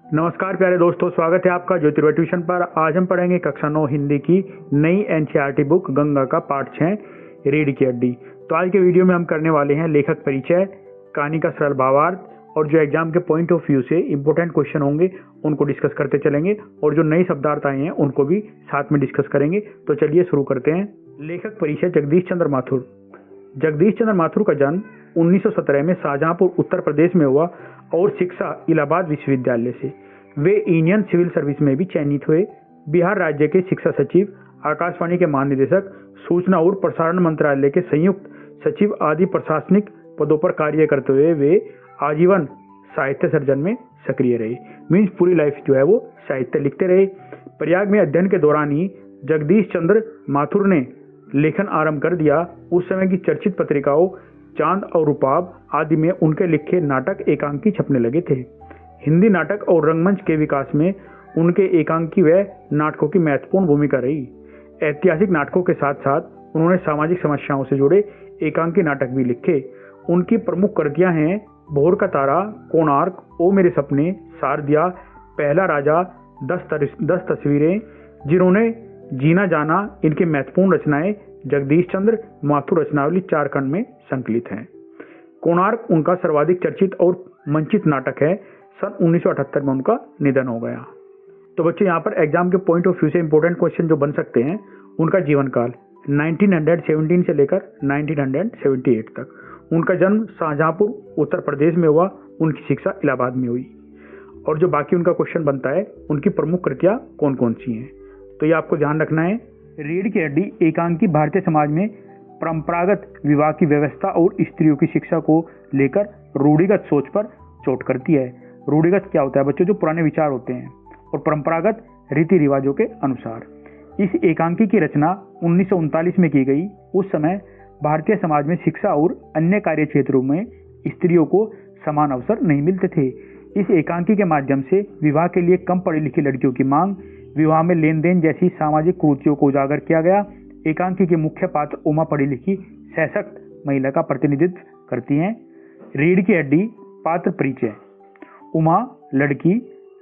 नमस्कार प्यारे दोस्तों, स्वागत है आपका ज्योतिर्वय ट्यूशन पर। आज हम पढ़ेंगे कक्षा 9 हिंदी की नई एनसीईआरटी बुक गंगा का पाठ 6 रीढ़ की हड्डी। तो आज के वीडियो में हम करने वाले हैं लेखक परिचय, कहानी का सरल भावार्थ और जो एग्जाम के पॉइंट ऑफ व्यू से इंपॉर्टेंट क्वेश्चन होंगे उनको डिस्कस करते चलेंगे और जो नई शब्दार्थ आए हैं उनको भी साथ में डिस्कस करेंगे। तो चलिए शुरू करते हैं। लेखक परिचय। जगदीश चंद्र माथुर। जगदीश चंद्र माथुर का जन्म 1917 में शाहजहांपुर उत्तर प्रदेश में हुआ और शिक्षा इलाहाबाद विश्वविद्यालय से। वे इंडियन सिविल सर्विस में भी चयनित हुए। बिहार राज्य के शिक्षा सचिव, आकाशवाणी के महानिदेशक, सूचना और प्रसारण मंत्रालय के संयुक्त सचिव आदि प्रशासनिक पदों पर कार्य करते हुए वे आजीवन साहित्य सर्जन में सक्रिय रहे। मीन्स पूरी लाइफ जो है वो साहित्य लिखते रहे। प्रयाग में अध्ययन के दौरान ही जगदीश चंद्र माथुर ने लेखन आरंभ कर दिया। उस समय की चर्चित पत्रिकाओं चांद और रुपाब आदि में उनके लिखे नाटक एकांकी छपने लगे थे। हिंदी नाटक और रंगमंच के विकास में उनके एकांकी व नाटकों की महत्वपूर्ण भूमिका रही। ऐतिहासिक नाटकों के साथ साथ उन्होंने सामाजिक समस्याओं से जुड़े एकांकी नाटक भी लिखे। उनकी प्रमुख कृतियां हैं भोर का तारा, कोणार्क, ओ मेरे सपने, शारदिया, पहला राजा, 10 तस्वीरें, जिन्होंने जीना जाना। इनकी महत्वपूर्ण रचनाएं जगदीश चंद्र माथुर रचनावली 4 खंड में संकलित हैं। कोणार्क उनका सर्वाधिक चर्चित और मंचित नाटक है। सन 1978 में उनका निधन हो गया। तो बच्चों, यहाँ पर एग्जाम के पॉइंट ऑफ व्यू से इंपॉर्टेंट क्वेश्चन जो बन सकते हैं, उनका जीवन काल 1917 से लेकर 1978 तक। उनका जन्म शाहजहांपुर उत्तर प्रदेश में हुआ। उनकी शिक्षा इलाहाबाद में हुई। और जो बाकी उनका क्वेश्चन बनता है, उनकी प्रमुख कृतियां कौन कौन सी हैं, तो ये आपको ध्यान रखना है। रीढ़ की हड्डी एकांकी भारतीय समाज में परंपरागत विवाह की व्यवस्था और स्त्रियों की शिक्षा को लेकर रूढ़िगत सोच पर चोट करती है। रूढ़िगत क्या होता है बच्चों? जो पुराने विचार होते हैं और परंपरागत रीति रिवाजों के अनुसार। इस एकांकी की रचना 1939 में की गई। उस समय भारतीय समाज में शिक्षा और अन्य कार्य क्षेत्रों में स्त्रियों को समान अवसर नहीं मिलते थे। इस एकांकी के माध्यम से विवाह के लिए कम पढ़ी लिखी लड़कियों की मांग, विवाह में लेन देन जैसी सामाजिक कुरीतियों को उजागर किया गया। एकांकी के मुख्य पात्र उमा पढ़ी लिखी सशक्त महिला का प्रतिनिधित्व करती हैं। रीढ़ की हड्डी पात्र परिचय। उमा लड़की,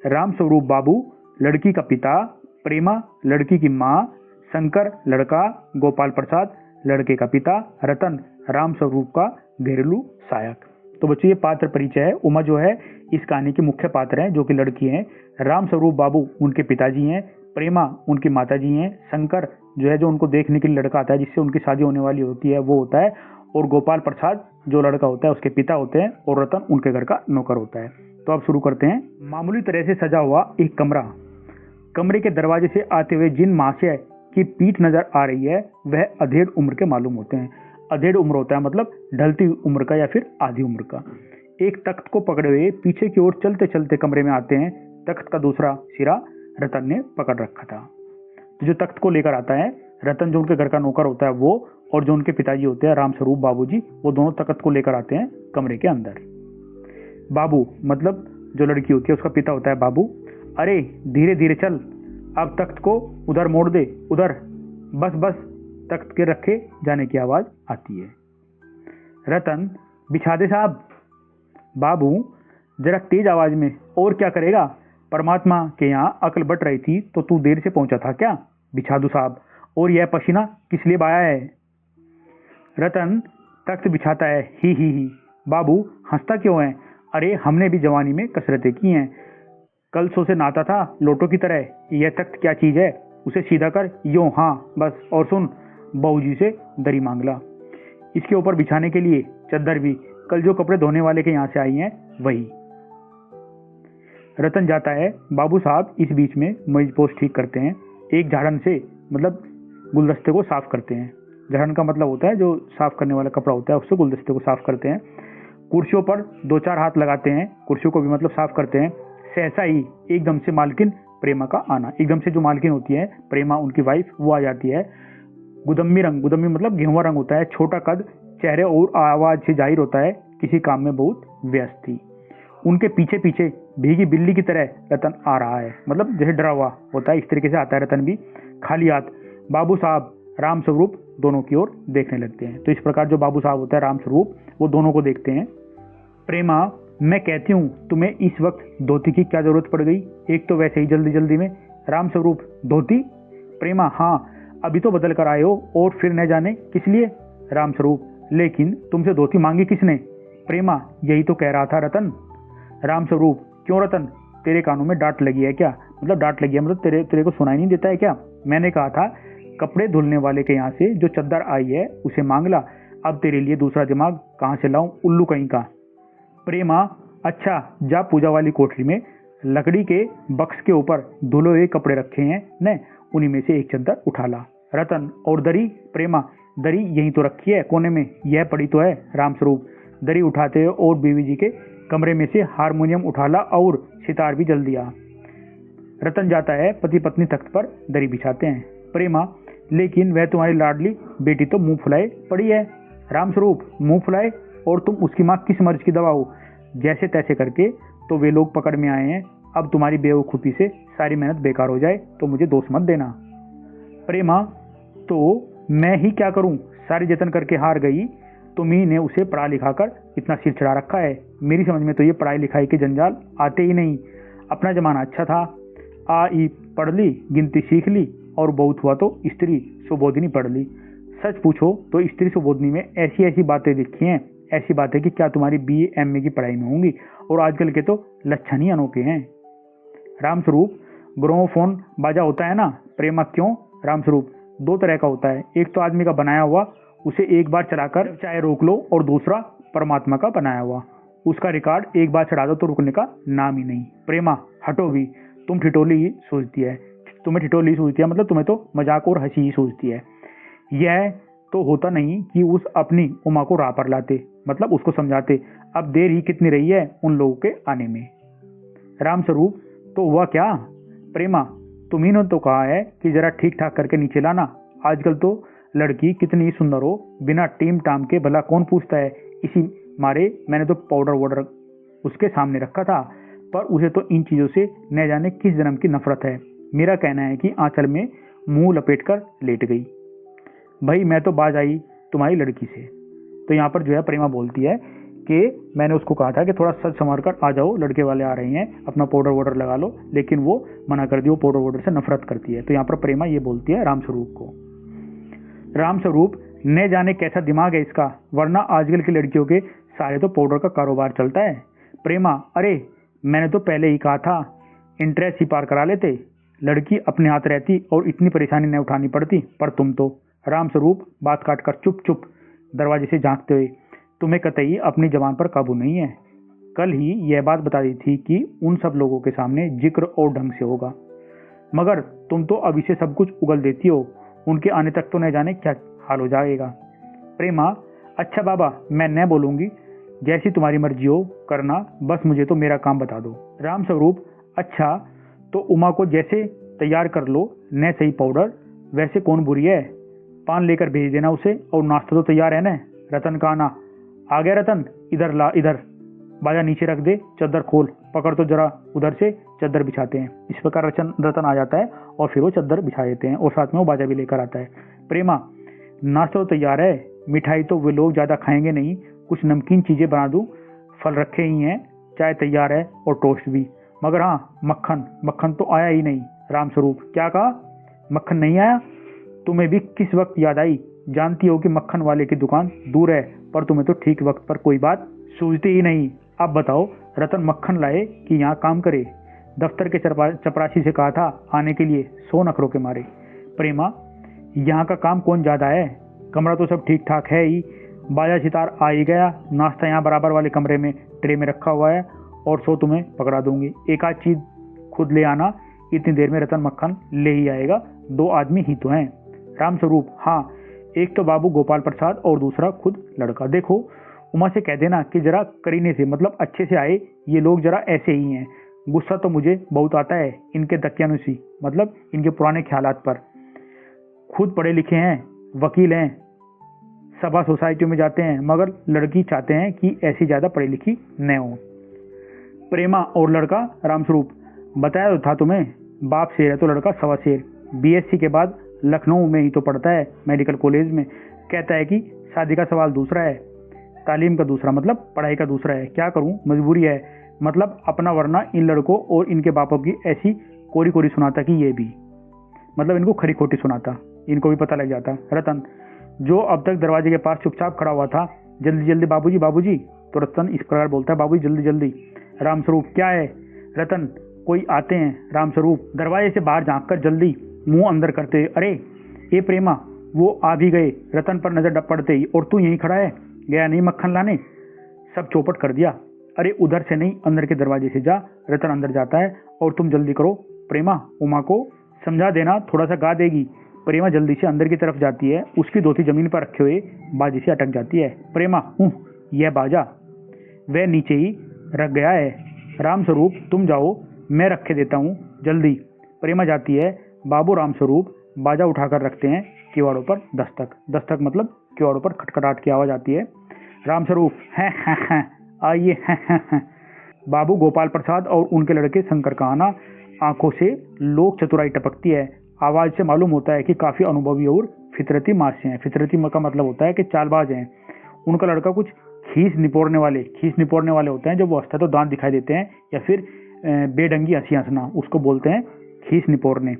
रामस्वरूप बाबू लड़की का पिता, प्रेमा लड़की की माँ, शंकर लड़का, गोपाल प्रसाद लड़के का पिता, रतन रामस्वरूप का घरेलू सहायक। तो बच्चों, ये पात्र परिचय है। उमा जो है इस कहानी के मुख्य पात्र हैं, जो कि लड़की हैं। रामस्वरूप बाबू उनके पिताजी हैं, प्रेमा उनकी माताजी हैं, शंकर जो है जो उनको देखने के लिए लड़का आता है जिससे उनकी शादी होने वाली होती है वो होता है, और गोपाल प्रसाद जो लड़का होता है उसके पिता होते हैं, और रतन उनके घर का नौकर होता है। तो अब शुरू करते हैं। मामूली तरह से सजा हुआ एक कमरा। कमरे के दरवाजे से आते हुए जिन महाशय की पीठ नजर आ रही है वह अधेड़ उम्र के मालूम होते हैं। अधेड़ उम्र होता है मतलब ढलती उम्र का या फिर आधी उम्र का। एक तख्त को पकड़े हुए पीछे की ओर चलते चलते कमरे में आते हैं। तख्त का दूसरा सिरा रतन ने पकड़ रखा था। तो जो तख्त को लेकर आता है रतन, जो उनके घर का नौकर होता है वो, और जो उनके पिताजी होते हैं रामस्वरूप बाबूजी, वो दोनों तख्त को लेकर आते हैं कमरे के अंदर। बाबू मतलब जो लड़की होती है उसका पिता होता है बाबू। अरे धीरे धीरे चल, अब तख्त को उधर मोड़ दे, उधर, बस बस, तख्त के रखे जाने की आवाज आती है। रतन, बिछा दे साहब। बाबू जरा तेज आवाज में, और क्या करेगा, परमात्मा के यहाँ अकल बट रही थी तो तू देर से पहुंचा था क्या? बिछा दू साहब। और यह पसीना किस लिए बहाया है? रतन तख्त बिछाता है, ही। बाबू हंसता क्यों है? अरे हमने भी जवानी में कसरतें की हैं। कल सो से नहाता था लोटो की तरह। यह तख्त क्या चीज है? उसे सीधा कर, यूं, हाँ बस। और सुन, बहूजी से दरी मांग ला। इसके ऊपर बिछाने के लिए चद्दर भी, कल जो कपड़े धोने वाले के यहाँ से आई हैं वही। रतन जाता है। बाबू साहब इस बीच में मेजपोश ठीक करते हैं। एक झाड़न से मतलब गुलदस्ते को साफ करते हैं। झाड़न का मतलब होता है जो साफ करने वाला कपड़ा होता है, उससे गुलदस्ते को साफ करते हैं। कुर्सियों पर 2-4 हाथ लगाते हैं, कुर्सियों को भी मतलब साफ करते हैं। सहसा ही एकदम से मालकिन प्रेमा का आना। एकदम से जो मालकिन होती है प्रेमा, उनकी वाइफ, वो आ जाती है। गुदम्मी रंग, गुदम्मी मतलब गेहुआ रंग होता है, छोटा कद, चेहरे और आवाज से जाहिर होता है किसी काम में बहुत व्यस्त थी। उनके पीछे पीछे भीगी बिल्ली की तरह रतन आ रहा है, मतलब जैसे डरा हुआ होता है इस तरीके से आता है रतन भी। खाली हाथ। बाबू साहब रामस्वरूप दोनों की ओर देखने लगते हैं। तो इस प्रकार जो बाबू साहब होता है रामस्वरूप, वो दोनों को देखते हैं। प्रेमा मैं कहती हूँ तुम्हें इस वक्त धोती की क्या जरूरत पड़ गई, एक तो वैसे ही जल्दी जल्दी में। रामस्वरूप, धोती? प्रेमा, हाँ, अभी तो बदल कर आए हो और फिर न जाने किस लिए। रामस्वरूप, लेकिन तुमसे धोती मांगी किसने? प्रेमा, यही तो कह रहा था रतन। रामस्वरूप, क्यों रतन, तेरे कानों में डांट लगी है क्या? मतलब डांट लगी है मतलब तेरे को सुनाई नहीं देता है क्या? मैंने कहा था कपड़े धुलने वाले के यहाँ से जो चद्दर आई है उसे मांग ला। अब तेरे लिए दूसरा दिमाग कहाँ से लाऊं, उल्लू कहीं का। प्रेमा, अच्छा, जा पूजा वाली कोठरी में लकड़ी के बक्स के ऊपर धुले हुए कपड़े रखे हैं न, उन्हीं में से एक चद्दर उठा ला। रतन, और दरी? प्रेमा, दरी यहीं तो रखी है कोने में, यह पड़ी तो है। रामस्वरूप, दरी उठाते हैं और बीवी जी के कमरे में से हारमोनियम उठा ला और सितार भी जल दिया। रतन जाता है, पति पत्नी तख्त पर दरी बिछाते हैं। प्रेमा, लेकिन वह तुम्हारी लाडली बेटी तो मुंह फुलाए पड़ी है। रामस्वरूप, मुंह फुलाए? और तुम उसकी माँ किस मर्ज की दवा हो? जैसे तैसे करके तो वे लोग पकड़ में आए हैं, अब तुम्हारी बेवकूफ़ी से सारी मेहनत बेकार हो जाए तो मुझे दोष मत देना। प्रेमा, तो मैं ही क्या करूं, सारी जतन करके हार गई। तुम्ही ने उसे पढ़ा लिखा कर इतना सिर चढ़ा रखा है, मेरी समझ में तो ये पढ़ाई लिखाई के जंजाल आते ही नहीं। अपना जमाना अच्छा था, आ ई पढ़ ली, गिनती सीख ली, और बहुत हुआ तो स्त्री सुबोधिनी पढ़ ली। सच पूछो तो स्त्री सुबोधिनी में ऐसी ऐसी बातें लिखी हैं, ऐसी बातें कि क्या तुम्हारी BA MA की पढ़ाई में होंगी, और आजकल के तो लक्षण ही अनोखे हैं। रामस्वरूप, ग्रामोफोन बाजा होता है ना? प्रेमा, क्यों? रामस्वरूप, दो तरह का होता है, एक तो आदमी का बनाया हुआ, उसे एक बार चलाकर चाहे रोक लो, और दूसरा परमात्मा का बनाया हुआ, उसका रिकॉर्ड एक बार चढ़ा दो तो रुकने का नाम ही नहीं। प्रेमा, हटो भी, तुम ठिठोली ही सूझती है, तुम्हें ठिठोली ही सूझती है, मतलब तुम्हें तो मजाक और हंसी ही सूझती है। यह तो होता नहीं कि उस अपनी उमा को राह पर लाते, मतलब उसको समझाते। अब देर ही कितनी रही है उन लोगों के आने में। रामस्वरूप, तो हुआ क्या? प्रेमा, तुम्ही ने तो कहा है कि जरा ठीक ठाक करके नीचे लाना, आजकल तो लड़की कितनी सुंदर हो बिना टीम टाम के भला कौन पूछता है। इसी मारे मैंने तो पाउडर वाउडर उसके सामने रखा था, पर उसे तो इन चीज़ों से न जाने किस जन्म की नफरत है। मेरा कहना है कि आंचल में मुंह लपेट कर लेट गई। भाई मैं तो बाज आई तुम्हारी लड़की से। तो यहाँ पर जो है प्रेमा बोलती है कि मैंने उसको कहा था कि थोड़ा सच संवार कर आ जाओ, लड़के वाले आ रहे हैं, अपना पाउडर वाउडर लगा लो, लेकिन वो मना कर दी, वो पाउडर वाउडर से नफरत करती है। तो यहाँ पर प्रेमा ये बोलती है रामस्वरूप को, रामस्वरूप, न जाने कैसा दिमाग है इसका, वरना आजकल की लड़कियों के सारे तो पाउडर का कारोबार चलता है। प्रेमा, अरे मैंने तो पहले ही कहा था इंटरेस्ट ही पार करा लेते, लड़की अपने हाथ रहती और इतनी परेशानी न उठानी पड़ती, पर तुम तो। रामस्वरूप, बात काट कर चुप चुप दरवाजे से झांकते हुए, तुम्हें कतई अपनी जबान पर काबू नहीं है। कल ही यह बात बता दी थी कि उन सब लोगों के सामने जिक्र और ढंग से होगा, मगर तुम तो अभी से सब कुछ उगल देती हो, उनके आने तक तो न जाने क्या हाल हो जाएगा। प्रेमा, अच्छा बाबा, मैं न बोलूंगी, जैसी तुम्हारी मर्जी हो करना, बस मुझे तो मेरा काम बता दो। रामस्वरूप, अच्छा तो उमा को जैसे तैयार कर लो, न सही पाउडर, वैसे कौन बुरी है, पान लेकर भेज देना उसे, और नाश्ता तो तैयार है न। रतन का आना, आ गया रतन, इधर ला, इधर बाजा नीचे रख दे, चद्दर खोल, पकड़ तो जरा उधर से, चद्दर बिछाते हैं। इस प्रकार रतन आ जाता है और फिर वो चद्दर बिछा देते हैं और साथ में वो बाजा भी लेकर आता है। प्रेमा, नाश्ता तो तैयार है, मिठाई तो वे लोग ज़्यादा खाएंगे नहीं, कुछ नमकीन चीज़ें बना दूँ, फल रखे ही हैं, चाय तैयार है और टोस्ट भी, मगर हाँ मक्खन तो आया ही नहीं। रामस्वरूप, क्या कहा? मक्खन नहीं आया? तुम्हें भी किस वक्त याद आई? जानती हो कि मक्खन वाले की दुकान दूर है, पर तुम्हें तो ठीक वक्त पर कोई बात सूझती ही नहीं। अब बताओ, रतन मक्खन लाए कि यहाँ काम करे? दफ्तर के चपरासी से कहा था आने के लिए, 100 नखरों के मारे। प्रेमा, यहाँ का काम कौन ज़्यादा है, कमरा तो सब ठीक ठाक है ही, बाजा सितार आ ही गया, नाश्ता यहाँ बराबर वाले कमरे में ट्रे में रखा हुआ है, और 100 तुम्हें पकड़ा दूंगी, एक आध चीज़ खुद ले आना, इतनी देर में रतन मक्खन ले ही आएगा, 2 आदमी ही तो हैं। रामस्वरूप, हाँ, एक तो बाबू गोपाल प्रसाद और दूसरा खुद लड़का। देखो उमा से कह देना कि जरा करीने से, मतलब अच्छे से आए, ये लोग जरा ऐसे ही हैं, गुस्सा तो मुझे बहुत आता है इनके दकियानुसी, मतलब इनके पुराने ख्यालात पर। खुद पढ़े लिखे हैं, वकील हैं, सभा सोसाइटियों में जाते हैं, मगर लड़की चाहते हैं कि ऐसी ज़्यादा पढ़ी लिखी न हो। प्रेमा, और लड़का? रामस्वरूप, बताया तो था तुम्हें, बाप शेर है तो लड़का सवा शेर, BSc के बाद लखनऊ में ही तो पढ़ता है, मेडिकल कॉलेज में, कहता है कि शादी का सवाल दूसरा है। तालीम का दूसरा मतलब पढ़ाई का दूसरा है। क्या करूं, मजबूरी है, मतलब अपना, वरना इन लड़कों और इनके बापों की ऐसी कोरी कोरी सुनाता कि ये भी, मतलब इनको खरी खोटी सुनाता, इनको भी पता लग जाता। रतन, जो अब तक दरवाजे के पास चुपचाप खड़ा हुआ था, जल्दी जल्दी बाबूजी बाबूजी। तो रतन इस प्रकार बोलता है, बाबूजी जल्दी जल्दी। रामस्वरूप, क्या है? रतन, कोई आते हैं। रामस्वरूप दरवाजे से बाहर झांक कर जल्दी मुंह अंदर करते हुए, अरे ए प्रेमा, वो आ भी गए। रतन पर नजर पड़ते ही, और तू यहीं खड़ा है, गया नहीं मक्खन लाने? सब चौपट कर दिया। अरे उधर से नहीं, अंदर के दरवाजे से जा। रतन अंदर जाता है, और तुम जल्दी करो प्रेमा, उमा को समझा देना, थोड़ा सा गा देगी। प्रेमा जल्दी से अंदर की तरफ जाती है, उसकी धोती जमीन पर रखे हुए बाजे से अटक जाती है। प्रेमा, यह बाजा वह नीचे ही रख गया है। रामस्वरूप तुम जाओ, मैं रख के देता हूँ, जल्दी। प्रेमा जाती है। बाबू रामस्वरूप बाजा उठाकर रखते हैं। किवाड़ों पर दस्तक, दस्तक मतलब किवाड़ों पर खटखटाट की आवाज आती है। रामस्वरूप, हैं आइए, हैं। बाबू गोपाल प्रसाद और उनके लड़के शंकर का आना, आंखों से लोक चतुराई टपकती है। आवाज से मालूम होता है कि काफी अनुभवी और फितरती मास हैं। फितरती का मतलब होता है कि चालबाज हैं। उनका लड़का कुछ खीस निपोड़ने वाले होते हैं। जब वो हंसता है तो दांत दिखाई देते हैं, या फिर बेढंगी हंसी हंसना, उसको बोलते हैं खीस निपोड़ने।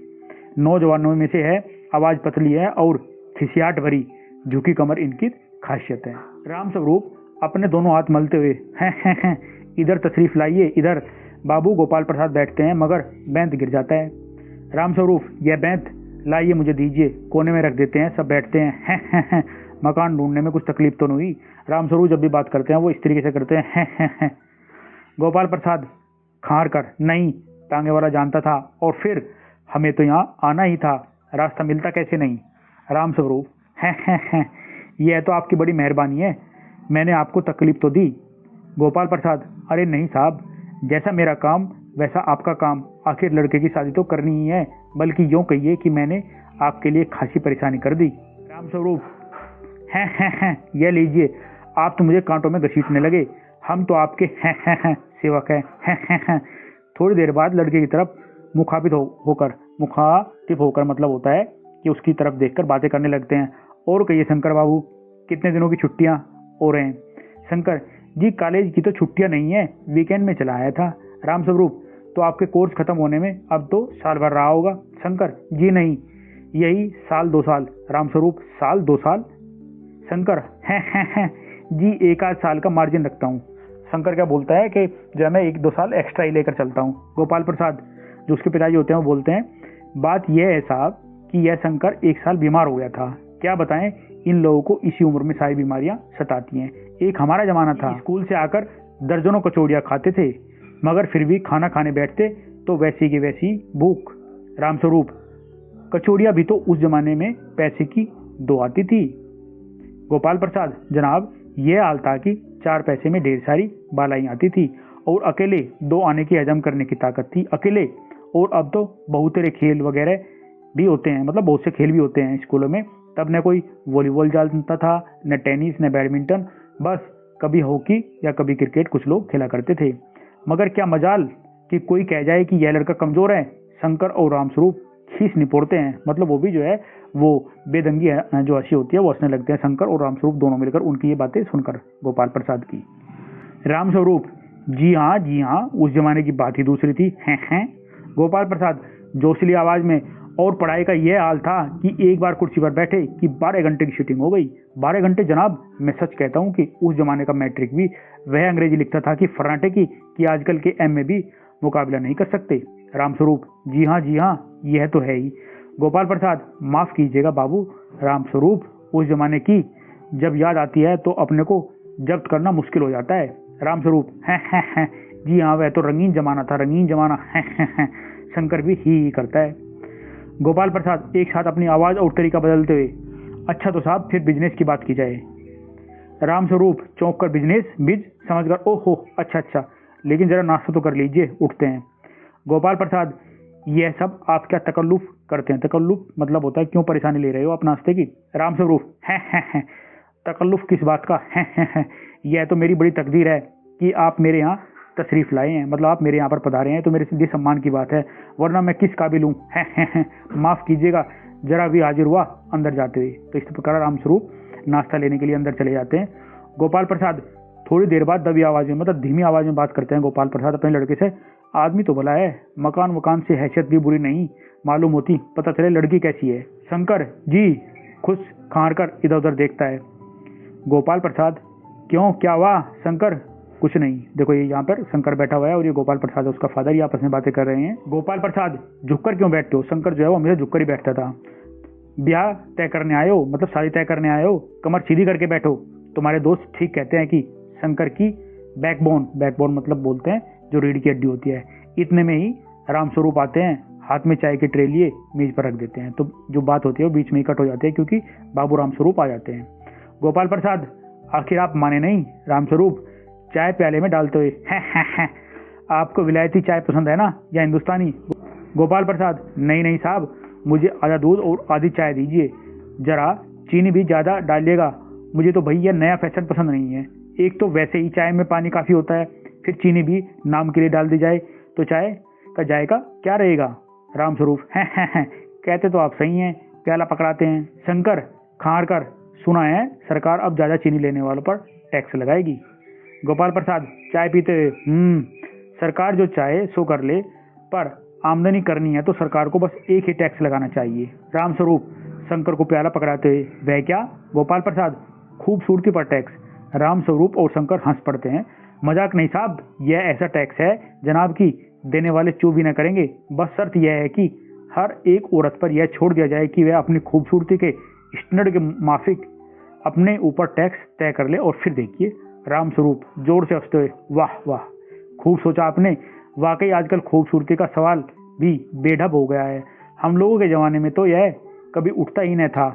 नौजवानों में से है, आवाज पतली है और खिसियाट भरी, झुकी कमर इनकी खासियत है। रामस्वरूप अपने दोनों हाथ मलते हुए, हैं, इधर तशरीफ लाइए, इधर। बाबू गोपाल प्रसाद बैठते हैं, मगर बेंत गिर जाता है। रामस्वरूप, यह बेंत लाइए, मुझे दीजिए। कोने में रख देते हैं, सब बैठते हैं, हैं। मकान ढूंढने में कुछ तकलीफ तो नहीं? रामस्वरूप जब भी बात करते हैं वो इस तरीके से करते हैं, हैं। गोपाल प्रसाद खार कर, नहीं, टांगे वाला जानता था, और फिर हमें तो यहाँ आना ही था, रास्ता मिलता कैसे नहीं? रामस्वरूप, हैं, यह तो आपकी बड़ी मेहरबानी है, मैंने आपको तकलीफ तो दी। गोपाल प्रसाद, अरे नहीं साहब, जैसा मेरा काम वैसा आपका काम, आखिर लड़के की शादी तो करनी ही है, बल्कि यूँ कहिए कि मैंने आपके लिए खासी परेशानी कर दी। रामस्वरूप, हैं, यह लीजिए, आप तो मुझे कांटों में घसीटने लगे, हम तो आपके हैं सेवक हैं। थोड़ी देर बाद लड़के की तरफ मुखातिब होकर मतलब होता है कि उसकी तरफ देखकर बातें करने लगते हैं। और कहिए शंकर बाबू, कितने दिनों की छुट्टियां हो रहे हैं? शंकर जी, कॉलेज की तो छुट्टियां नहीं है, वीकेंड में चला आया था। रामस्वरूप, तो आपके कोर्स खत्म होने में अब तो साल भर रहा होगा? शंकर जी नहीं, यही साल 2 साल। रामस्वरूप, साल 2 साल? शंकर, हैं जी, 1 आध साल का मार्जिन रखता हूँ। शंकर क्या बोलता है कि जो मैं 1-2 साल एक्स्ट्रा ही लेकर चलता हूँ। गोपाल प्रसाद, जो उसके पिताजी होते हैं, वो बोलते हैं, बात यह है साहब कि यह शंकर 1 साल बीमार हो गया था। क्या बताएं, इन लोगों को इसी उम्र में सारी बीमारियां सताती हैं। एक हमारा जमाना था, स्कूल से आकर दर्जनों कचौड़ियां खाते थे, मगर फिर भी खाना खाने बैठते तो वैसी की वैसी भूख। रामस्वरूप, कचौड़ियां भी तो उस जमाने में पैसे की 2 आती थी। गोपाल प्रसाद, जनाब, यह हाल था कि 4 पैसे में ढेर सारी बालाई आती थी, और अकेले 2 आने की हजम करने की ताकत थी, अकेले। और अब तो बहुत सारे खेल वगैरह भी होते हैं, मतलब बहुत से खेल भी होते हैं स्कूलों में। तब न कोई वॉलीबॉल जानता था, न टेनिस, न बैडमिंटन, बस कभी हॉकी या कभी क्रिकेट कुछ लोग खेला करते थे। मगर क्या मजाल कि कोई कह जाए कि यह लड़का कमजोर है। शंकर और रामस्वरूप खीस निपोड़ते हैं, मतलब वो भी जो है वो बेदंगी जो हंसी होती है वो हंसने लगते हैं। शंकर और रामस्वरूप दोनों मिलकर उनकी ये बातें सुनकर गोपाल प्रसाद की। रामस्वरूप, जी हाँ, उस जमाने की बात ही दूसरी थी, हैं। गोपाल प्रसाद जोशीली आवाज में, और पढ़ाई का यह हाल था कि एक बार कुर्सी पर बैठे कि 12 घंटे की शूटिंग हो गई। 12 घंटे जनाब, मैं सच कहता हूँ कि उस जमाने का मैट्रिक भी वह अंग्रेजी लिखता था कि फर्राटे की, कि आजकल के एम में भी मुकाबला नहीं कर सकते। रामस्वरूप, जी हाँ, यह तो है ही। गोपाल प्रसाद, माफ कीजिएगा बाबू। रामस्वरूप, उस जमाने की जब याद आती है तो अपने को जब्त करना मुश्किल हो जाता है। रामस्वरूप, हैं, जी हाँ, वह तो रंगीन जमाना था, रंगीन जमाना, हैं। शंकर भी ही करता है। गोपाल प्रसाद एक साथ अपनी आवाज और तरीका बदलते हुए, अच्छा तो साहब फिर बिजनेस की बात की जाए। रामस्वरूप चौंक कर, बिज समझकर, ओहो अच्छा, लेकिन जरा नाश्ता तो कर लीजिए, उठते हैं। गोपाल प्रसाद, यह सब आप क्या तकल्लुफ करते हैं? तकल्लुफ मतलब होता है क्यों परेशानी ले रहे हो आप नाश्ते की? रामस्वरूप, हैं, तकल्लुफ किस बात का? हैं, यह तो मेरी बड़ी तकदीर है कि आप मेरे यहाँ तशरीफ लाए हैं, मतलब आप मेरे यहाँ पर पधारे हैं, तो मेरे लिए सम्मान की बात है, वरना मैं किस काबिल हूँ? हैं, माफ कीजिएगा, जरा भी हाजिर हुआ अंदर जाते हुए। तो इस प्रकार रामस्वरूप नाश्ता लेने के लिए अंदर चले जाते हैं, गोपाल प्रसाद थोड़ी देर बाद दबी आवाज में, मतलब धीमी आवाज में बात करते हैं गोपाल प्रसाद अपने लड़के से। आदमी तो भला है, मकान वकान से हैसियत भी बुरी नहीं मालूम होती, पता चले लड़की कैसी है। शंकर जी खुश खार कर इधर उधर देखता है। गोपाल प्रसाद क्यों, क्या हुआ? शंकर कुछ नहीं। देखो ये यहाँ पर शंकर बैठा हुआ है और ये गोपाल प्रसाद है उसका फादर, ये आपस में बातें कर रहे हैं। गोपाल प्रसाद झुककर क्यों बैठते हो? शंकर जो है वो हमेशा झुककर ही बैठता था। ब्याह तय करने आए हो, मतलब शादी तय करने आए हो, कमर सीधी करके बैठो। तुम्हारे दोस्त ठीक कहते हैं कि शंकर की बैकबोन मतलब बोलते हैं जो रीढ़ की हड्डी होती है। इतने में ही रामस्वरूप आते हैं, हाथ में चाय की ट्रे लिए मेज पर रख देते हैं। तो जो बात होती है वो बीच में ही कट हो जाती है क्योंकि बाबू रामस्वरूप आ जाते हैं। गोपाल प्रसाद आखिर आप माने नहीं? रामस्वरूप चाय प्याले में डालते हुए है। आपको विलायती चाय पसंद है ना, या हिंदुस्तानी? गोपाल प्रसाद नहीं साहब, मुझे आधा दूध और आधी चाय दीजिए, जरा चीनी भी ज़्यादा डालिएगा। मुझे तो भैया नया फैशन पसंद नहीं है। एक तो वैसे ही चाय में पानी काफ़ी होता है, फिर चीनी भी नाम के लिए डाल दी जाए तो चाय का जायका क्या रहेगा? रामस्वरूप है, कहते तो आप सही हैं, प्याला पकड़ाते हैं। शंकर खार कर सुना है सरकार अब ज़्यादा चीनी लेने वालों पर टैक्स लगाएगी। गोपाल प्रसाद चाय पीते हुए सरकार जो चाहे सो कर ले, पर आमदनी करनी है तो सरकार को बस एक ही टैक्स लगाना चाहिए। रामस्वरूप शंकर को प्याला पकड़ाते हुए वह क्या? गोपाल प्रसाद खूबसूरती पर टैक्स। रामस्वरूप और शंकर हंस पड़ते हैं। मजाक नहीं साहब, यह ऐसा टैक्स है जनाब की देने वाले चूँ भी न करेंगे। बस शर्त यह है कि हर एक औरत पर यह छोड़ दिया जाए कि वह अपनी खूबसूरती के स्टैंडर्ड के माफिक अपने ऊपर टैक्स तय कर ले। और फिर देखिए रामस्वरूप जोर से हंसते हुए वाह, खूब सोचा आपने। वाकई आजकल खूबसूरती का सवाल भी बेढब हो गया है। हम लोगों के ज़माने में तो यह कभी उठता ही न था।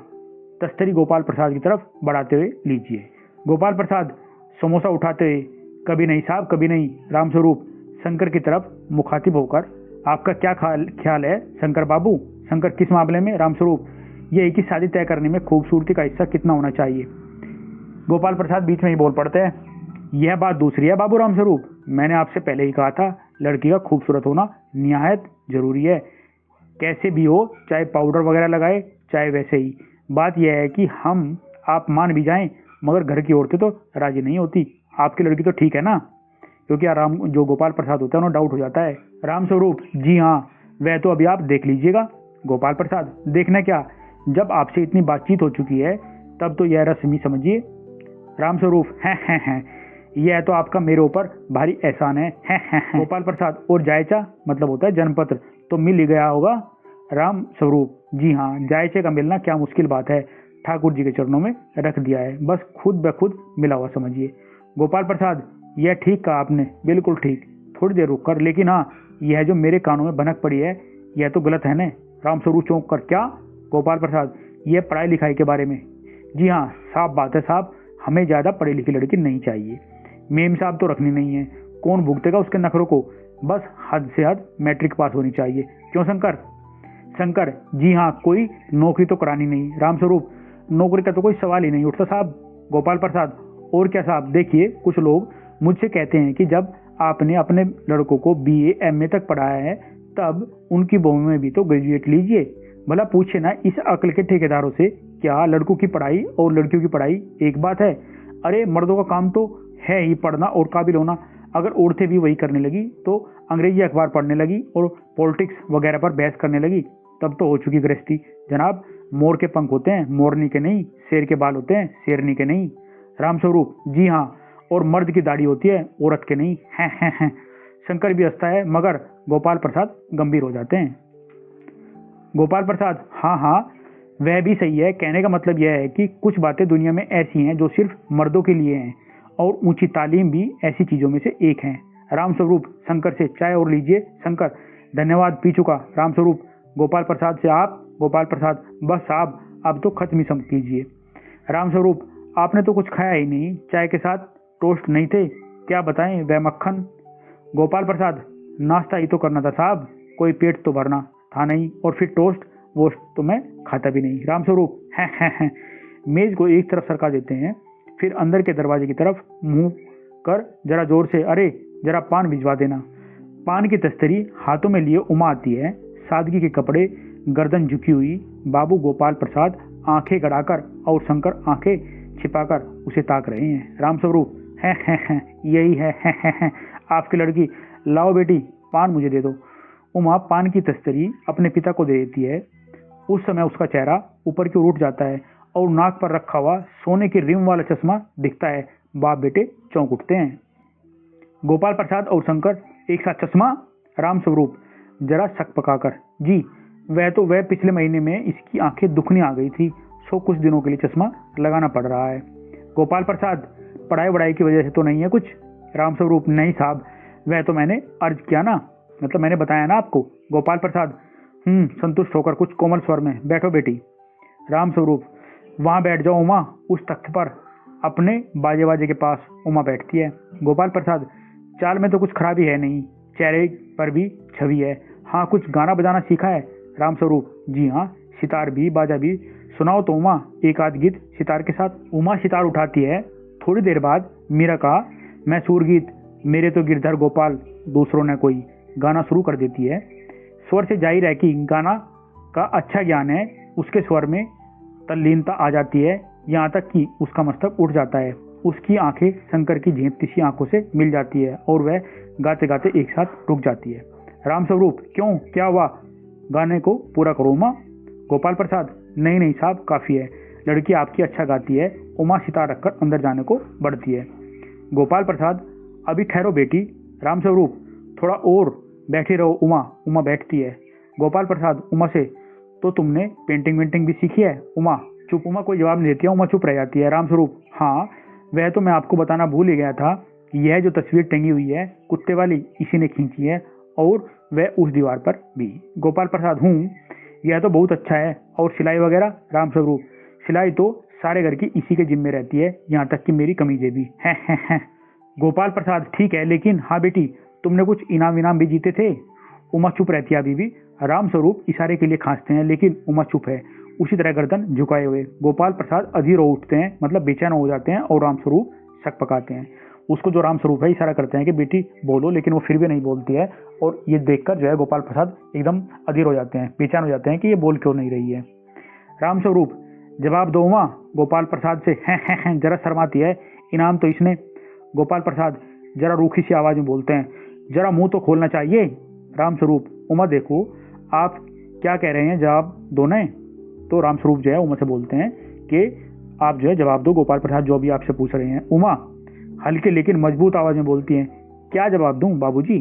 तस्तरी गोपाल प्रसाद की तरफ बढ़ाते हुए लीजिए। गोपाल प्रसाद समोसा उठाते हुए कभी नहीं साहब, कभी नहीं। रामस्वरूप शंकर की तरफ मुखातिब होकर आपका क्या ख्याल है शंकर बाबू? शंकर किस मामले में? रामस्वरूप यही कि शादी तय करने में खूबसूरती का हिस्सा कितना होना चाहिए। गोपाल प्रसाद बीच में ही बोल पड़ते हैं, यह बात दूसरी है बाबू रामस्वरूप, मैंने आपसे पहले ही कहा था लड़की का खूबसूरत होना निहायत जरूरी है। कैसे भी हो, चाहे पाउडर वगैरह लगाए चाहे वैसे ही। बात यह है कि हम आप मान भी जाएं मगर घर की औरतें तो राजी नहीं होती। आपकी लड़की तो ठीक है ना? क्योंकि जो गोपाल प्रसाद होता है उन्हें डाउट हो जाता है। रामस्वरूप जी हाँ, वह तो अभी आप देख लीजिएगा। गोपाल प्रसाद देखना क्या, जब आपसे इतनी बातचीत हो चुकी है तब तो यह रस्मी समझिए। रामस्वरूप हैं, यह तो आपका मेरे ऊपर भारी एहसान है। गोपाल प्रसाद और जायचा मतलब होता है जन्मपत्र तो मिल ही गया होगा। रामस्वरूप जी हाँ, जायचे का मिलना क्या मुश्किल बात है, ठाकुर जी के चरणों में रख दिया है, बस खुद ब खुद मिला हुआ समझिए। गोपाल प्रसाद यह ठीक कहा आपने, बिल्कुल ठीक। थोड़ी देर रुक कर, लेकिन हाँ यह जो मेरे कानों में भनक पड़ी है यह तो गलत है न? रामस्वरूप चौंक कर क्या? गोपाल प्रसाद यह पढ़ाई लिखाई के बारे में? जी हाँ साफ बात है साहब, हमें ज़्यादा पढ़ी लिखी लड़की नहीं चाहिए। मेम साहब तो रखनी नहीं है, कौन भुगतेगा उसके नखरों को, बस हद से हद मैट्रिक पास होनी चाहिए। क्यों शंकर? शंकर जी हाँ, कोई नौकरी तो करानी नहीं। रामस्वरूप नौकरी का तो कोई सवाल ही नहीं उठता साहब। गोपाल प्रसाद और क्या साहब, देखिए कुछ लोग मुझसे कहते हैं कि जब आपने अपने लड़कों को BA MA तक पढ़ाया है तब उनकी बहू में भी तो ग्रेजुएट लीजिए। भला पूछे ना इस अक्ल के ठेकेदारों से, क्या लड़कों की पढ़ाई और लड़कियों की पढ़ाई एक बात है? अरे मर्दों का काम तो है ही पढ़ना और काबिल होना। अगर औरतें भी वही करने लगी तो अंग्रेजी अखबार पढ़ने लगी और पॉलिटिक्स वगैरह पर बहस करने लगी तब तो हो चुकी गृहस्थी। जनाब मोर के पंख होते हैं मोरनी के नहीं, शेर के बाल होते हैं शेरनी के नहीं। रामस्वरूप जी हाँ, और मर्द की दाढ़ी होती है औरत के नहीं। हैं। शंकर भी हंसता है मगर गोपाल प्रसाद गंभीर हो जाते हैं। गोपाल प्रसाद हाँ, वह भी सही है। कहने का मतलब यह है कि कुछ बातें दुनिया में ऐसी हैं जो सिर्फ मर्दों के लिए हैं और ऊंची तालीम भी ऐसी चीज़ों में से एक है। रामस्वरूप शंकर से चाय और लीजिए। शंकर धन्यवाद, पी चुका। रामस्वरूप गोपाल प्रसाद से आप? गोपाल प्रसाद बस साहब अब तो खत्म ही समझ कीजिए। रामस्वरूप आपने तो कुछ खाया ही नहीं, चाय के साथ टोस्ट नहीं थे? क्या बताएं वह मक्खन? गोपाल प्रसाद नाश्ता ही तो करना था साहब, कोई पेट तो भरना था नहीं, और फिर टोस्ट वोस्ट तो मैं खाता भी नहीं। रामस्वरूप हैं। मेज को एक तरफ सरका देते हैं, फिर अंदर के दरवाजे की तरफ मुंह कर जरा जोर से, अरे जरा पान भिजवा देना। पान की तस्तरी हाथों में लिए उमा आती है, सादगी के कपड़े, गर्दन झुकी हुई। बाबू गोपाल प्रसाद आंखें गड़ाकर और शंकर आंखें छिपाकर उसे ताक रहे हैं। रामस्वरूप हैं यही है आपकी लड़की, लाओ बेटी पान मुझे दे दो। उमा पान की तस्तरी अपने पिता को दे देती है। उस समय उसका चेहरा ऊपर की ओर उठ जाता है और नाक पर रखा हुआ सोने की रिम वाला चश्मा दिखता है। बाप बेटे चौंक उठते हैं। गोपाल प्रसाद और शंकर एक साथ चश्मा? रामस्वरूप जरा शक पकाकर, जी वह पिछले महीने में इसकी आंखें दुखनी आ गई थी, सो कुछ दिनों के लिए चश्मा लगाना पड़ रहा है। गोपाल प्रसाद पढ़ाई वढ़ाई की वजह से तो नहीं है कुछ? रामस्वरूप नहीं साहब, वह तो मैंने अर्ज किया ना, मतलब मैंने बताया ना आपको। गोपाल प्रसाद संतुष्ट होकर कुछ कोमल स्वर में, बैठो बेटी। रामस्वरूप वहां बैठ जाओ उमा, उस तख्त पर। अपने बाजे बाजे के पास उमा बैठती है। गोपाल प्रसाद चाल में तो कुछ खराबी है नहीं, चेहरे पर भी छवि है। हाँ कुछ गाना बजाना सीखा है? रामस्वरूप जी हाँ, सितार भी बाजा भी। सुनाओ तो उमा एक आध गीत सितार के साथ। उमा सितार उठाती है। थोड़ी देर बाद मीरा कहा, मैं सूरगीत, मेरे तो गिरधर गोपाल, दूसरों ने कोई, गाना शुरू कर देती है। स्वर से जाहिर है कि गाना का अच्छा ज्ञान है। उसके स्वर में तल्लीनता आ जाती है, यहाँ तक कि उसका मस्तक उठ जाता है। उसकी आंखें शंकर की झेंपती सी आंखों से मिल जाती है और वह गाते गाते एक साथ रुक जाती है। रामस्वरूप क्यों, क्या हुआ? गाने को पूरा करो उमा। गोपाल प्रसाद नहीं साहब काफी है, लड़की आपकी अच्छा गाती है। उमा सितार रखकर अंदर जाने को बढ़ती है। गोपाल प्रसाद अभी ठहरो बेटी। रामस्वरूप थोड़ा और बैठे रहो उमा। उमा बैठती है। गोपाल प्रसाद उमा से, तो तुमने पेंटिंग वेंटिंग भी सीखी है? उमा चुप। उमा कोई जवाब नहीं देती है। उमा चुप रह जाती है। रामस्वरूप हाँ वह तो मैं आपको बताना भूल ही गया था, यह जो तस्वीर टंगी हुई है कुत्ते वाली, इसी ने खींची है, और वह उस दीवार पर भी। गोपाल प्रसाद यह तो बहुत अच्छा है। और सिलाई वगैरह? रामस्वरूप सिलाई तो सारे घर की इसी के जिम्मे रहती है, यहाँ तक कि मेरी कमीजें भी हैं। गोपाल प्रसाद ठीक है, लेकिन हाँ बेटी तुमने कुछ इनाम विनाम भी जीते थे? उमा चुप रहती है अभी भी। रामस्वरूप इशारे के लिए खांसते हैं, लेकिन उमा चुप है, उसी तरह गर्दन झुकाए हुए। गोपाल प्रसाद अधीर हो उठते हैं, मतलब बेचैन हो जाते हैं, और रामस्वरूप शक पकाते हैं। उसको जो रामस्वरूप है इशारा करते हैं कि बेटी बोलो, लेकिन वो फिर भी नहीं बोलती है। और ये देखकर जो है गोपाल प्रसाद एकदम अधीर हो जाते हैं, बेचैन हो जाते हैं कि ये बोल क्यों नहीं रही है। रामस्वरूप जवाब दो उमा। गोपाल प्रसाद से हैं जरा शर्माती है। इनाम तो इसने। गोपाल प्रसाद जरा रूखी सी आवाज में बोलते हैं, जरा मुंह तो खोलना चाहिए। रामस्वरूप उमा देखो आप क्या कह रहे हैं, जवाब दो न। तो रामस्वरूप जो है उमा से बोलते हैं कि आप जो है जवाब दो गोपाल प्रसाद जो भी आपसे पूछ रहे हैं। उमा हल्के लेकिन मजबूत आवाज में बोलती है, क्या जवाब दूं बाबूजी?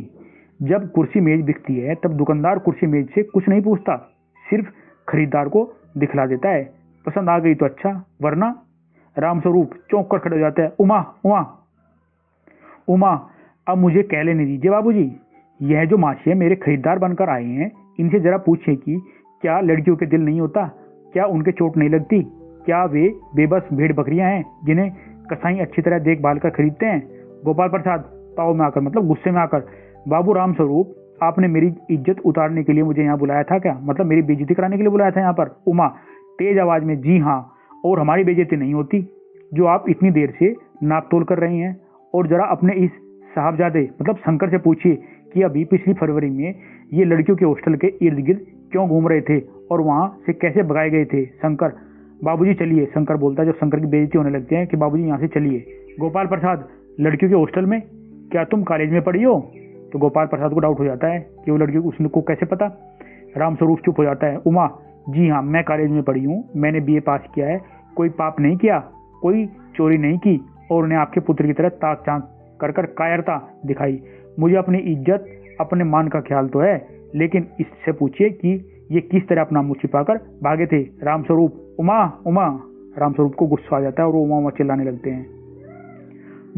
जब कुर्सी मेज दिखती है तब दुकानदार कुर्सी मेज से कुछ नहीं पूछता, सिर्फ खरीदार को दिखला देता है। पसंद आ गई तो अच्छा, वरना। रामस्वरूप चौंक कर खड़े हो जाते हैं। उमा अब मुझे कह लेने दीजिए बाबूजी, यह जो माछी है मेरे खरीदार बनकर आए हैं, इनसे जरा पूछे कि क्या लड़कियों के दिल नहीं होता? क्या उनके चोट नहीं लगती? क्या वे बेबस भेड़ बकरियां हैं जिन्हें कसाई अच्छी तरह देखभाल कर खरीदते हैं? गोपाल प्रसाद ताव में आकर, मतलब गुस्से में आकर, बाबू रामस्वरूप आपने मेरी इज्जत उतारने के लिए मुझे यहाँ बुलाया था क्या? मतलब मेरी बेइज्जती कराने के लिए बुलाया था यहाँ पर? उमा तेज आवाज में, जी हाँ, और हमारी बेइज्जती नहीं होती जो आप इतनी देर से नाप तोल कर रही हैं। और जरा अपने इस साहबजादे मतलब शंकर से पूछिए कि अभी पिछली फरवरी में ये लड़कियों के हॉस्टल के इर्द गिर्द क्यों घूम रहे थे और वहां से कैसे भगाए गए थे। शंकर बाबूजी चलिए, शंकर बोलता है जब शंकर की बेइज्जती होने लगती है कि बाबूजी यहाँ से चलिए। गोपाल प्रसाद लड़कियों के हॉस्टल में? क्या तुम कॉलेज में पढ़ी हो? तो गोपाल प्रसाद को डाउट हो जाता है कि वो लड़की उसने को कैसे पता। रामस्वरूप चुप हो जाता है। उमा जी हाँ मैं कॉलेज में पढ़ी हूँ, मैंने BA पास किया है, कोई पाप नहीं किया, कोई चोरी नहीं की, और उन्हें आपके पुत्र की तरह ताक झांक कर कायरता दिखाई। मुझे अपनी इज्जत अपने मान का ख्याल तो है, लेकिन इससे पूछिए कि ये किस तरह अपना मुंह छिपाकर भागे थे। रामस्वरूप उमा। रामस्वरूप को गुस्सा आ जाता है और वो उमा चिल्लाने लगते हैं।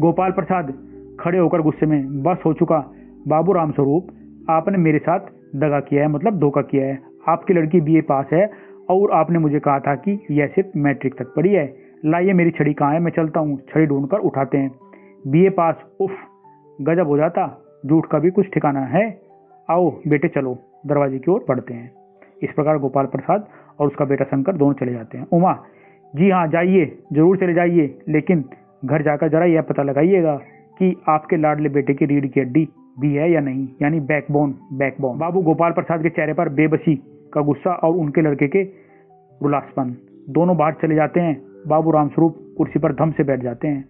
गोपाल प्रसाद खड़े होकर गुस्से में, बस हो चुका बाबू रामस्वरूप, आपने मेरे साथ दगा किया है, मतलब धोखा किया है। आपकी लड़की BA पास है और आपने मुझे कहा था कि यह सिर्फ मैट्रिक तक पढ़ी है। लाइए मेरी छड़ी कहाँ है, मैं चलता हूँ। छड़ी ढूंढकर उठाते हैं। BA पास, उफ गजब हो जाता, झूठ का भी कुछ ठिकाना है। आओ बेटे चलो, दरवाजे की ओर बढ़ते हैं। इस प्रकार गोपाल प्रसाद और उसका बेटा शंकर दोनों चले जाते हैं। उमा जी हाँ जाइए, जरूर चले जाइए, लेकिन घर जाकर जरा यह पता लगाइएगा कि आपके लाडले बेटे की रीढ़ की हड्डी भी है या नहीं, यानी बैकबोन। बाबू गोपाल प्रसाद के चेहरे पर बेबसी का गुस्सा और उनके लड़के के रुलासपन, दोनों बाहर चले जाते हैं। बाबू रामस्वरूप कुर्सी पर धम से बैठ जाते हैं।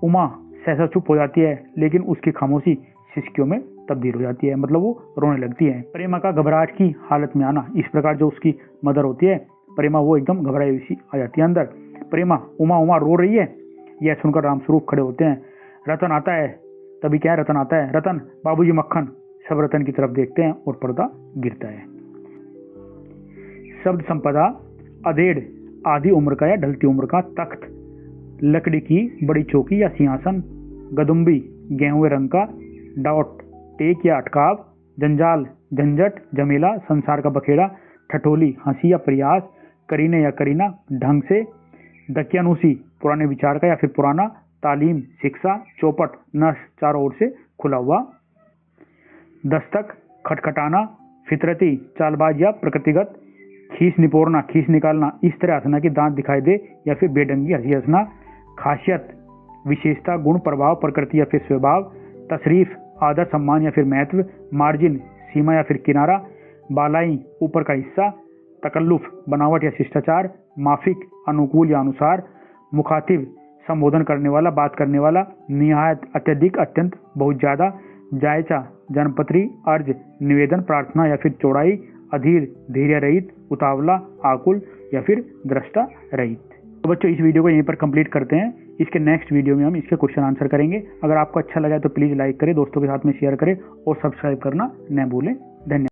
उमा सहसा चुप हो जाती है, लेकिन उसकी खामोशी सिसकियों में तब्दील हो जाती है, मतलब वो रोने लगती है। प्रेमा का घबराहट की हालत में आना, इस प्रकार जो उसकी मदर होती है प्रेमा, वो एकदम घबराई हुई आ जाती है अंदर। प्रेमा, उमा उमा रो रही है। यह सुनकर रामस्वरूप खड़े होते हैं। रतन आता है, तभी क्या है, रतन आता है। रतन, बाबूजी, मक्खन। सब रतन की तरफ देखते हैं और पर्दा गिरता है। शब्द संपदा, अधेड़, आधी उम्र का या ढलती उम्र का तख्त, लकड़ी की बड़ी चौकी या सिंहासन, गदुम्बी, गेहुए रंग का, डाउट, टेक या अटकाव, जंजाल, झंझट, झमेला, संसार का बखेड़ा, ठठोली, हंसी या प्रयास, करीने या करीना, ढंग से, दकियानुसी, पुराने विचार का या फिर पुराना, तालीम, शिक्षा, चौपट, नर्स, चारों ओर से खुला हुआ, दस्तक, खटखटाना, फितरती, चालबाज या प्रकृतिगत, खींच निपोरना, खींच निकालना, इस तरह हंसना कि दांत दिखाई दे या फिर बेढंगी हंसी हंसना, खासियत, विशेषता, गुण, प्रभाव, प्रकृति या फिर स्वभाव, तशरीफ, आदर, सम्मान या फिर महत्व, मार्जिन, सीमा या फिर किनारा, बालाई, ऊपर का हिस्सा, तकल्लुफ, बनावट या शिष्टाचार, माफिक, अनुकूल या अनुसार, मुखातिब, संबोधन करने वाला, बात करने वाला, निहायत, अत्यधिक, अत्यंत, बहुत ज्यादा, जायचा, जनपत्री, अर्ज, निवेदन, प्रार्थना या फिर चौड़ाई, अधीर, धैर्य रहित, उतावला, आकुल या फिर दृष्टा रहित। तो बच्चों, इस वीडियो को यहीं पर कंप्लीट करते हैं। इसके नेक्स्ट वीडियो में हम इसके क्वेश्चन आंसर करेंगे। अगर आपको अच्छा लगा तो प्लीज़ लाइक करें, दोस्तों के साथ में शेयर करें और सब्सक्राइब करना न भूलें। धन्यवाद।